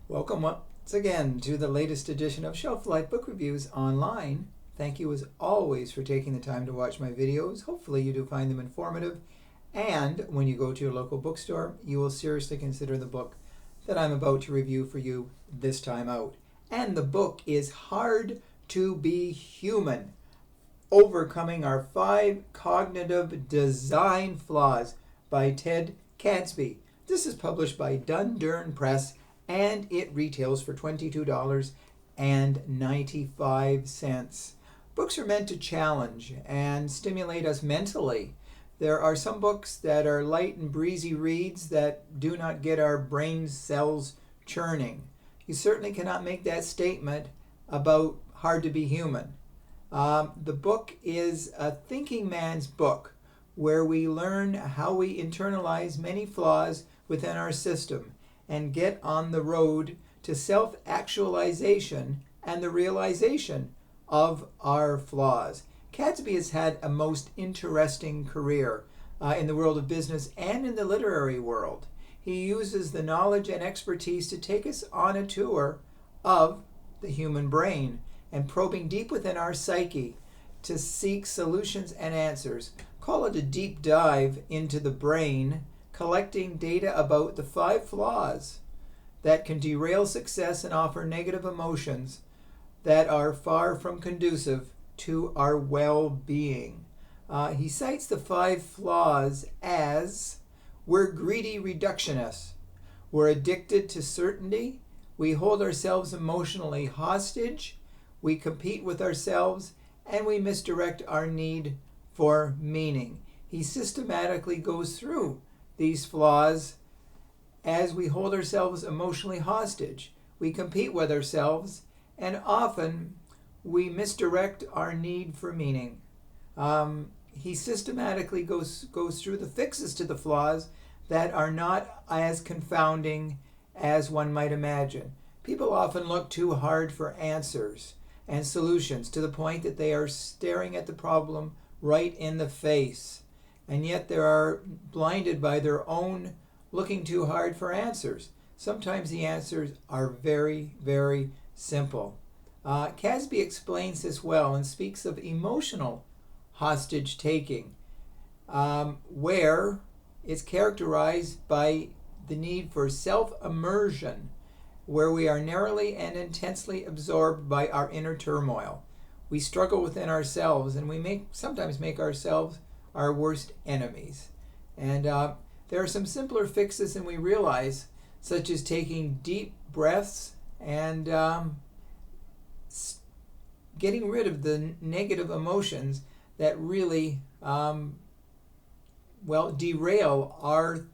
Welcome once again to the latest edition of Shelf Life Book Reviews online. Thank you as always for taking the time to watch my videos. Hopefully you do find them informative, and when you go to your local bookstore, you will seriously consider the book that I'm about to review for you this time out. And the book is Hard to Be Human: Overcoming Our 5 Cognitive Design Flaws by Ted Cadsby. This is published by Dundurn Press, and it retails for $22.95. Books are meant to challenge and stimulate us mentally. There are some books that are light and breezy reads that do not get our brain cells churning. You certainly cannot make that statement about Hard to Be Human. The book is a thinking man's book where we learn how we internalize many flaws within our system and get on the road to self-actualization and the realization of our flaws. Cadsby has had a most interesting career in the world of business and in the literary world. He uses the knowledge and expertise to take us on a tour of the human brain and probing deep within our psyche to seek solutions and answers. Call it a deep dive into the brain, collecting data about the 5 flaws that can derail success and offer negative emotions that are far from conducive to our well-being. He cites the 5 flaws as: we're greedy reductionists, we're addicted to certainty, we hold ourselves emotionally hostage, we compete with ourselves, and we misdirect our need for meaning. He systematically goes through these flaws as we hold ourselves emotionally hostage. We compete with ourselves, and often we misdirect our need for meaning. He systematically goes through the fixes to the flaws that are not as confounding as one might imagine. People often look too hard for answers and solutions to the point that they are staring at the problem right in the face, and yet they are blinded by their own looking too hard for answers. Sometimes the answers are very, very simple. Cadsby explains this well and speaks of emotional hostage taking, where it's characterized by the need for self-immersion, where we are narrowly and intensely absorbed by our inner turmoil. We struggle within ourselves, and we sometimes make ourselves our worst enemies. And there are some simpler fixes than we realize, such as taking deep breaths and getting rid of the negative emotions that really derail our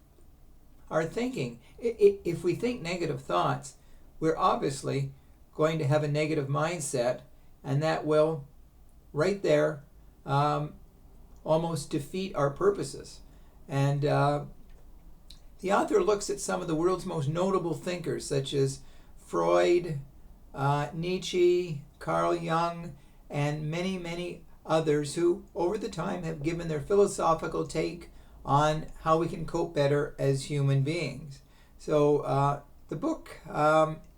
thinking. If we think negative thoughts, we're obviously going to have a negative mindset, and that will, right there, almost defeat our purposes. And the author looks at some of the world's most notable thinkers, such as Freud, Nietzsche, Carl Jung, and many, many others who, over the time, have given their philosophical take on how we can cope better as human beings. So the book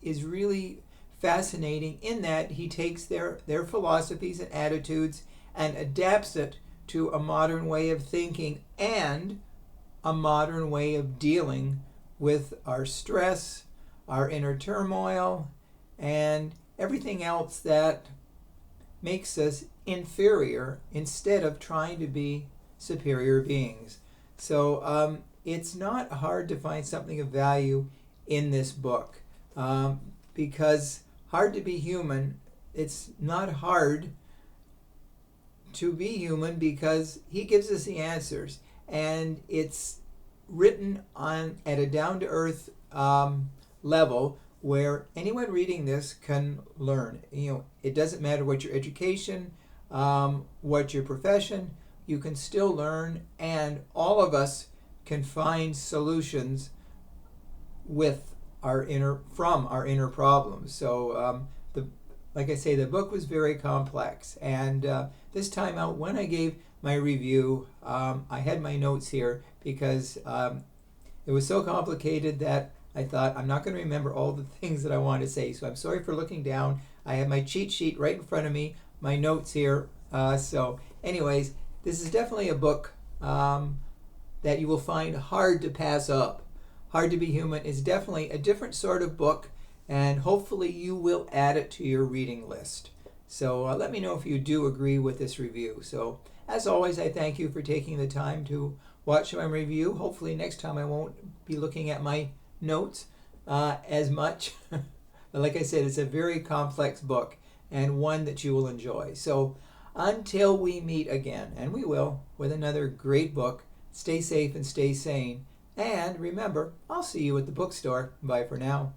is really fascinating in that he takes their philosophies and attitudes and adapts it to a modern way of thinking and a modern way of dealing with our stress, our inner turmoil, and everything else that makes us inferior instead of trying to be superior beings. So it's not hard to find something of value in this book, because Hard to Be Human, it's not hard to be human because he gives us the answers, and it's written at a down-to-earth level where anyone reading this can learn. It doesn't matter what your education, what your profession, you can still learn, and all of us can find solutions from our inner problems. So like I say, the book was very complex, and this time out, when I gave my review, I had my notes here because it was so complicated that I thought, I'm not going to remember all the things that I want to say, so I'm sorry for looking down. I have my cheat sheet right in front of me, my notes here. So anyways, this is definitely a book that you will find hard to pass up. Hard to Be Human is definitely a different sort of book, and hopefully you will add it to your reading list. So let me know if you do agree with this review. So as always, I thank you for taking the time to watch my review. Hopefully next time I won't be looking at my notes as much. But like I said, it's a very complex book and one that you will enjoy. So until we meet again, and we will, with another great book, stay safe and stay sane. And remember, I'll see you at the bookstore. Bye for now.